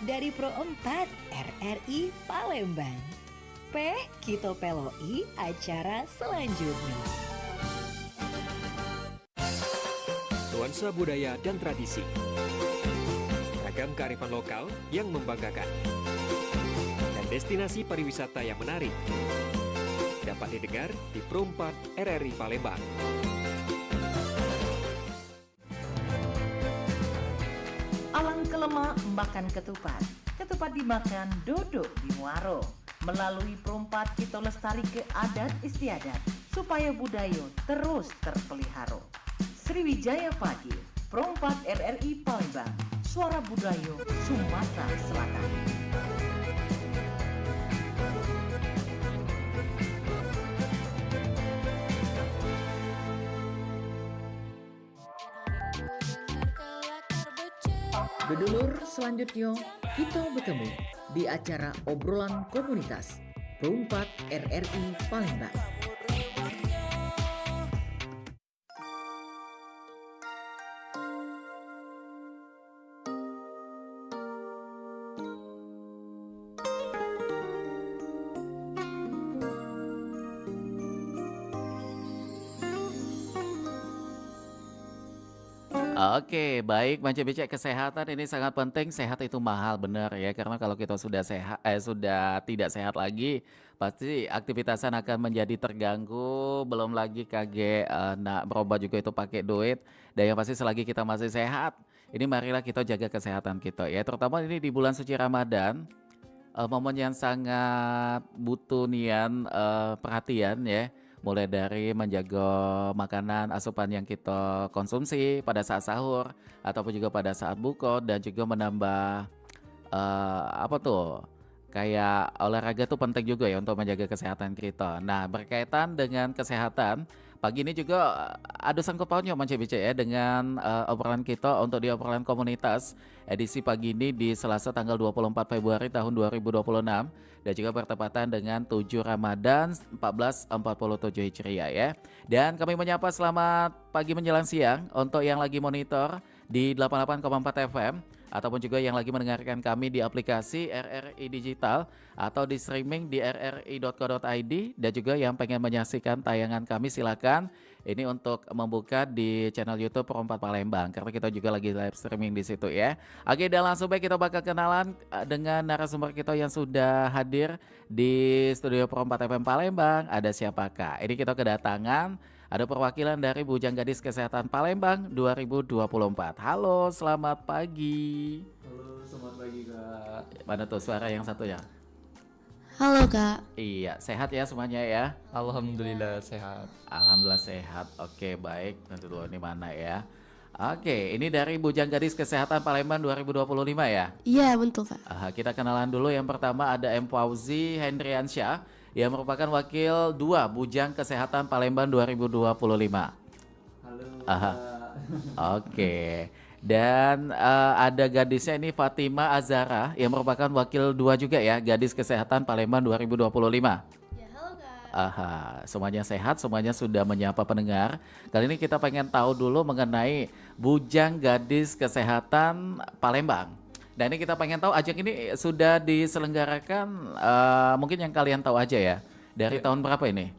dari Pro 4 RRI Palembang. Kita peloi acara selanjutnya. Nuansa budaya dan tradisi. Ragam kearifan lokal yang membanggakan. Dan destinasi pariwisata yang menarik. Dapat didengar di Pro 4 RRI Palembang. Alang kelema makan ketupat. Ketupat dimakan dodok di muaro. Melalui Pro 4 kita lestari ke adat istiadat supaya budaya terus terpelihara. Sriwijaya Pagi, Pro 4 RRI Palembang, suara budaya Sumatera Selatan. Bedulur selanjutnya kita bertemu di acara obrolan komunitas Pro 4 RRI Palembang. Oke, baik Mance Becek, kesehatan ini sangat penting. Sehat itu mahal, benar ya. Karena kalau kita sudah sehat, sudah tidak sehat lagi, pasti aktivitasan akan menjadi terganggu. Belum lagi kage nak berobat juga itu pakai duit. Dan yang pasti selagi kita masih sehat, ini marilah kita jaga kesehatan kita ya. Terutama ini di bulan suci Ramadan, momen yang sangat butuh nian perhatian ya. Mulai dari menjaga makanan asupan yang kita konsumsi pada saat sahur ataupun juga pada saat buka, dan juga menambah apa tuh, kayak olahraga tuh penting juga ya untuk menjaga kesehatan kita. Nah, berkaitan dengan kesehatan, pagi ini juga ada sangkut pautnya Mance Bice ya dengan obrolan kita untuk di obrolan komunitas edisi pagi ini di Selasa tanggal 24 Februari tahun 2026 dan juga bertepatan dengan 7 Ramadan 1447 Hijriah ya. Dan kami menyapa selamat pagi menjelang siang untuk yang lagi monitor di 88,4 FM ataupun juga yang lagi mendengarkan kami di aplikasi RRI Digital atau di streaming di rri.co.id, dan juga yang pengen menyaksikan tayangan kami silakan ini untuk membuka di channel YouTube Pro 4 Palembang karena kita juga lagi live streaming di situ ya. Oke, dan langsung baik kita bakal kenalan dengan narasumber kita yang sudah hadir di studio Pro 4 FM Palembang. Ada siapakah? Ini kita kedatangan ada perwakilan dari Bujang Gadis Kesehatan Palembang 2024. Halo, selamat pagi. Halo, selamat pagi Kak. Mana tuh suara yang satunya? Halo Kak. Iya, sehat ya semuanya ya? Alhamdulillah sehat. Alhamdulillah sehat. Oke, baik. Nanti dulu ini mana ya? Oke, ini dari Bujang Gadis Kesehatan Palembang 2025 ya? Iya betul Kak. Kita kenalan dulu. Yang pertama ada M. Fauzi Hendriansyah yang merupakan wakil 2 Bujang Kesehatan Palembang 2025. Halo. Oke. Dan ada gadisnya ini Fatima Azara yang merupakan wakil 2 juga ya, Gadis Kesehatan Palembang 2025. Ya halo Kak. Semuanya sehat, semuanya sudah menyapa pendengar. Kali ini kita pengen tahu dulu mengenai Bujang Gadis Kesehatan Palembang. Dan ini kita pengen tahu ajang ini sudah diselenggarakan, mungkin yang kalian tahu aja ya. Dari tahun berapa ini?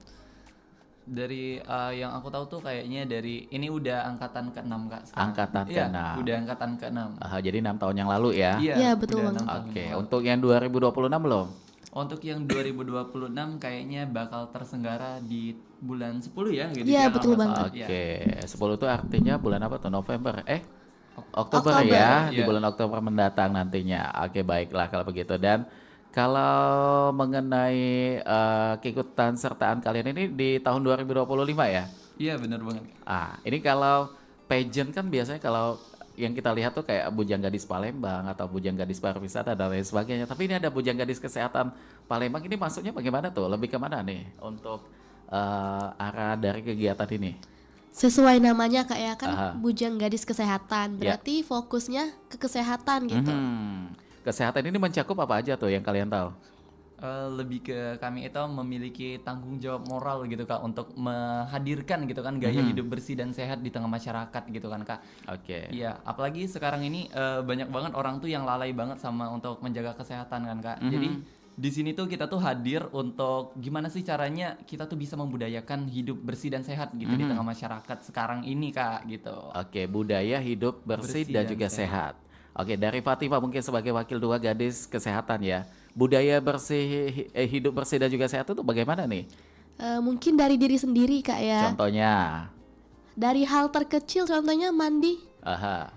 Dari yang aku tahu tuh kayaknya dari ini udah angkatan ke-6 Kak sekarang. Angkatan ke-6. Iya, udah angkatan ke-6. Jadi 6 tahun yang lalu ya? Iya, betul udah banget. 6 tahun Oke, yang lalu. untuk yang 2026 belum? Untuk yang 2026 kayaknya bakal tersenggara di bulan 10 ya gitu. Iya, ya, kalau betul nggak banget. salah. Iya. Oke, 10 itu artinya bulan apa tuh? November? Oktober Oktober. ya, di Iya. bulan Oktober mendatang nantinya. Oke, baiklah kalau begitu. Dan kalau mengenai keikutan sertaan kalian ini di tahun 2025 ya? Iya, benar banget. Ini kalau pageant kan biasanya kalau yang kita lihat tuh kayak Bujang Gadis Palembang atau Bujang Gadis Pariwisata dan lain sebagainya. Tapi ini ada Bujang Gadis Kesehatan Palembang, ini maksudnya bagaimana tuh? Lebih kemana nih untuk arah dari kegiatan ini? Sesuai namanya Kak ya kan, Aha. Bujang Gadis Kesehatan. Ya. Berarti fokusnya ke kesehatan gitu. Kesehatan ini mencakup apa aja tuh yang kalian tahu? Lebih ke kami itu memiliki tanggung jawab moral gitu Kak untuk menghadirkan gitu kan gaya hidup bersih dan sehat di tengah masyarakat gitu kan Kak. Oke. Iya, apalagi sekarang ini banyak banget orang tuh yang lalai banget sama untuk menjaga kesehatan kan Kak. Jadi di sini tuh kita tuh hadir untuk gimana sih caranya kita tuh bisa membudayakan hidup bersih dan sehat gitu di tengah masyarakat sekarang ini Kak gitu. Oke, budaya hidup bersih Bersih dan dan juga sehat. sehat. Oke, dari Fatima mungkin sebagai wakil dua gadis kesehatan ya. Budaya hidup bersih dan juga sehat itu bagaimana nih? Mungkin dari diri sendiri Kak ya. Contohnya, Dari hal terkecil contohnya mandi aha,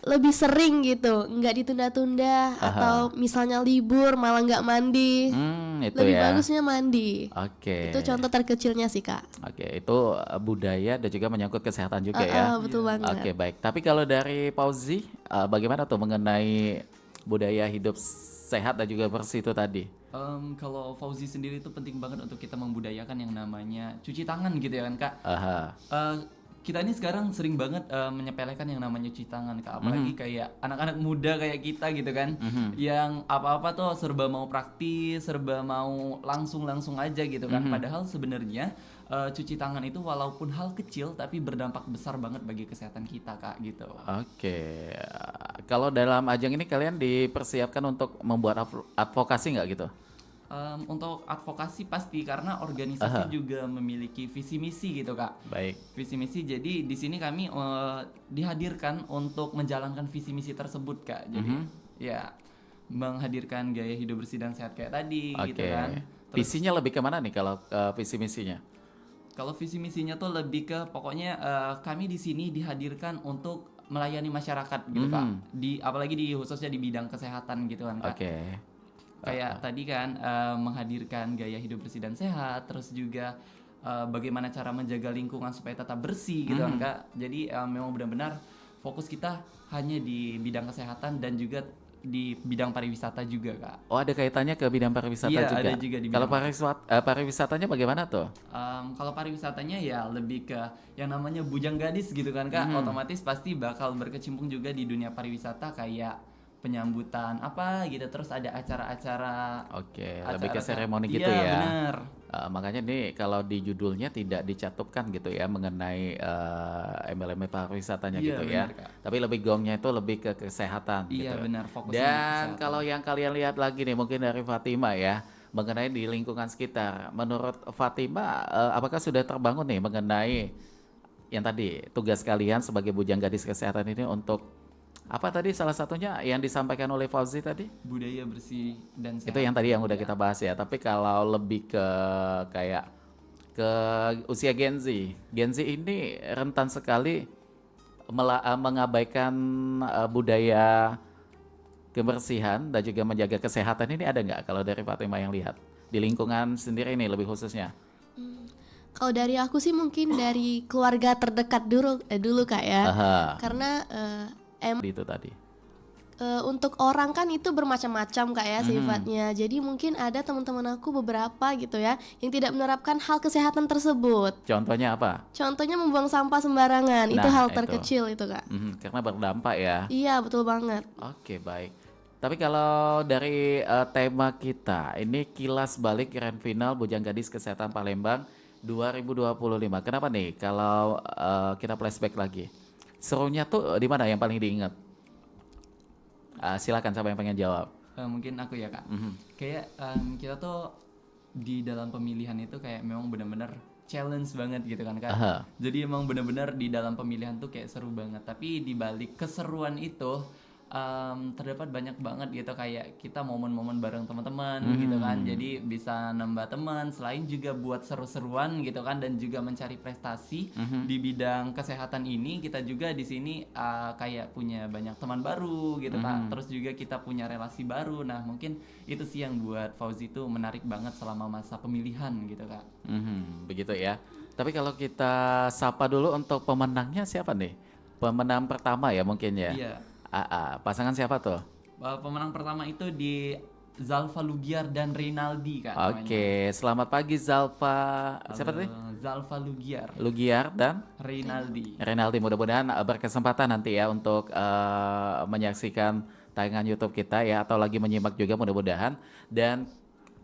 lebih sering gitu, nggak ditunda-tunda atau misalnya libur malah nggak mandi. itu Lebih ya. bagusnya mandi. Oke, Itu contoh terkecilnya sih Kak. oke, itu budaya dan juga menyangkut kesehatan juga ya. Betul banget. Oke, baik. Tapi kalau dari Fauzi, bagaimana tuh mengenai budaya hidup sehat dan juga bersih itu tadi? Kalau Fauzi sendiri itu penting banget untuk kita membudayakan yang namanya cuci tangan gitu ya kan Kak. Aha, Kita ini sekarang sering banget menyepelekan yang namanya cuci tangan Kak. Apalagi kayak anak-anak muda kayak kita gitu kan, yang apa-apa tuh serba mau praktis, serba mau langsung aja gitu kan. Padahal sebenarnya cuci tangan itu walaupun hal kecil tapi berdampak besar banget bagi kesehatan kita Kak gitu. oke. Kalau dalam ajang ini kalian dipersiapkan untuk membuat advokasi nggak gitu? Untuk advokasi pasti karena organisasi juga memiliki visi misi gitu Kak. Baik. Visi misi, jadi di sini kami dihadirkan untuk menjalankan visi misi tersebut Kak. Jadi ya menghadirkan gaya hidup bersih dan sehat kayak tadi gitu Oke. kan. Terus Visinya lebih kemana nih kalau visi misinya? kalau visi misinya tuh lebih ke pokoknya kami di sini dihadirkan untuk melayani masyarakat gitu Kak. Apalagi khususnya di bidang kesehatan gitu kan Kak. Oke. Kayak tadi kan menghadirkan gaya hidup bersih dan sehat, terus juga bagaimana cara menjaga lingkungan supaya tetap bersih gitu kan Kak. Jadi memang benar-benar fokus kita hanya di bidang kesehatan dan juga di bidang pariwisata juga Kak. Oh, ada kaitannya ke bidang pariwisata Iya, juga. ada juga di Kalau bidang pariwisatanya bagaimana tuh? Kalau pariwisatanya ya lebih ke yang namanya bujang gadis gitu kan Kak. Otomatis pasti bakal berkecimpung juga di dunia pariwisata kayak penyambutan apa gitu, terus ada acara-acara. Oke, lebih ke seremoni gitu Iya, ya. bener. Makanya nih kalau di judulnya tidak dicatupkan gitu ya mengenai embel-embel pariwisatanya Iya, gitu ya. benar, Kak. Tapi lebih gongnya itu lebih ke kesehatan Iya, gitu. benar, fokusnya Dan kesehatan. kalau yang kalian lihat lagi nih mungkin dari Fatima ya mengenai di lingkungan sekitar. Menurut Fatima, apakah sudah terbangun nih mengenai yang tadi tugas kalian sebagai bujang gadis kesehatan ini untuk apa tadi salah satunya yang disampaikan oleh Fauzi tadi? Budaya bersih dan sehat. Itu yang tadi yang udah Iya. kita bahas ya. Tapi kalau lebih ke kayak ke usia Gen Z. Gen Z ini rentan sekali mengabaikan budaya kebersihan dan juga menjaga kesehatan. Ini ada nggak kalau dari Fatima yang lihat di lingkungan sendiri ini lebih khususnya? Kalau dari aku sih mungkin dari keluarga terdekat dulu Kak ya. Aha, Karena itu tadi. untuk orang kan itu bermacam-macam Kak ya sifatnya. Jadi mungkin ada teman-teman aku beberapa gitu ya yang tidak menerapkan hal kesehatan tersebut. Contohnya apa? Contohnya membuang sampah sembarangan. Itu Nah, hal itu. terkecil itu Kak. Karena berdampak ya. Iya, betul banget. Oke, baik. Tapi kalau dari tema kita, ini kilas balik grand final Bujang Gadis Kesehatan Palembang 2025. Kenapa nih kalau kita flashback lagi? Serunya tuh di mana yang paling diingat? Silakan siapa yang pengen jawab. Mungkin aku ya Kak. Kayak kita tuh di dalam pemilihan itu kayak memang benar-benar challenge banget gitu kan Kak. Aha. Jadi emang benar-benar di dalam pemilihan tuh kayak seru banget. Tapi di balik keseruan itu terdapat banyak banget gitu kayak kita momen-momen bareng teman-teman gitu kan. Jadi bisa nambah teman, selain juga buat seru-seruan gitu kan dan juga mencari prestasi di bidang kesehatan ini. Kita juga di sini kayak punya banyak teman baru gitu Kak. Terus juga kita punya relasi baru. Nah, mungkin itu sih yang buat Fauzi itu menarik banget selama masa pemilihan gitu Kak. Begitu ya. Tapi kalau kita sapa dulu untuk pemenangnya siapa nih? Pemenang pertama ya mungkin ya. Iya. Pasangan siapa tuh? Pemenang pertama itu di Zalfa Lugiar dan Reynaldi Kak. Oke, selamat pagi Zalfa. Siapa tadi? Zalfa Lugiar, Lugiar dan Reynaldi. Renaldi. Mudah-mudahan berkesempatan nanti ya untuk menyaksikan tayangan YouTube kita ya atau lagi menyimak juga mudah-mudahan. Dan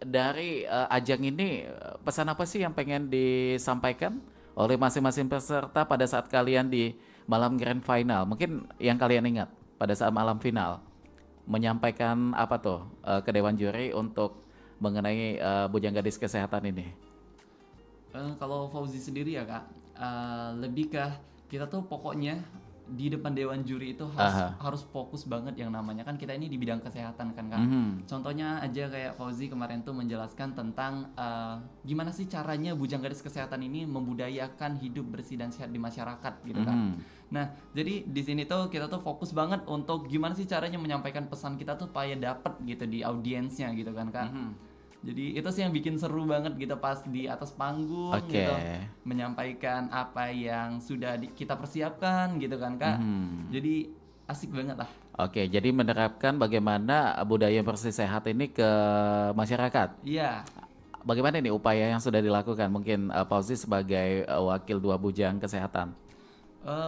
dari ajang ini pesan apa sih yang pengen disampaikan oleh masing-masing peserta pada saat kalian di malam grand final? Mungkin yang kalian ingat pada saat malam final menyampaikan apa tuh ke dewan juri untuk mengenai Bujang Gadis Kesehatan ini? Kalau Fauzi sendiri ya Kak, lebih ke kita tuh pokoknya di depan dewan juri itu harus fokus banget, yang namanya kan kita ini di bidang kesehatan kan Kak. Contohnya aja kayak Fauzi kemarin tuh menjelaskan tentang gimana sih caranya Bujang Gadis Kesehatan ini membudayakan hidup bersih dan sehat di masyarakat gitu kan. Nah, jadi di sini tuh kita tuh fokus banget untuk gimana sih caranya menyampaikan pesan kita tuh supaya dapet gitu di audiensnya gitu kan Kak. Jadi itu sih yang bikin seru banget gitu pas di atas panggung gitu, menyampaikan apa yang sudah kita persiapkan gitu kan Kak. Jadi asik banget lah. Oke, jadi menerapkan bagaimana budaya bersih sehat ini ke masyarakat. Iya. Bagaimana ini upaya yang sudah dilakukan? Mungkin Fauzi sebagai wakil 2 Bujang Kesehatan.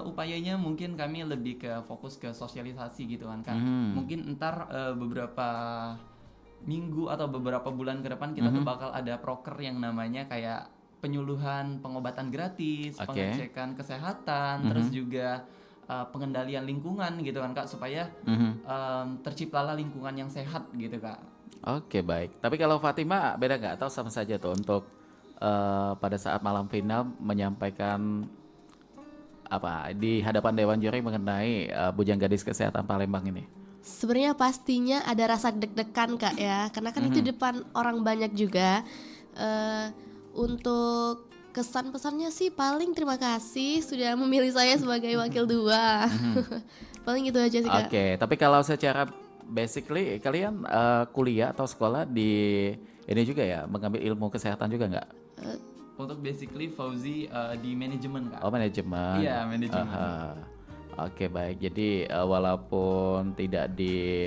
Upayanya mungkin kami lebih ke fokus ke sosialisasi gitu kan Kak. Mungkin ntar beberapa minggu atau beberapa bulan ke depan kita tuh bakal ada proker yang namanya kayak penyuluhan pengobatan gratis, pengecekan kesehatan, terus juga pengendalian lingkungan gitu kan Kak, supaya terciptalah lingkungan yang sehat gitu Kak. Oke, baik. Tapi kalau Fatima beda nggak? Atau sama saja tuh untuk pada saat malam final menyampaikan apa di hadapan dewan juri mengenai Bujang Gadis Kesehatan Palembang ini? Sebenarnya pastinya ada rasa deg-degan Kak ya, karena kan itu depan orang banyak juga. Untuk kesan pesannya sih paling terima kasih sudah memilih saya sebagai wakil 2. Paling itu aja sih Kak. Oke, tapi kalau secara basically kalian kuliah atau sekolah di ini juga ya, mengambil ilmu kesehatan juga nggak? Untuk basically Fauzi di manajemen Kak. Oh, manajemen. Iya, manajemen. Oke, baik. Jadi walaupun tidak di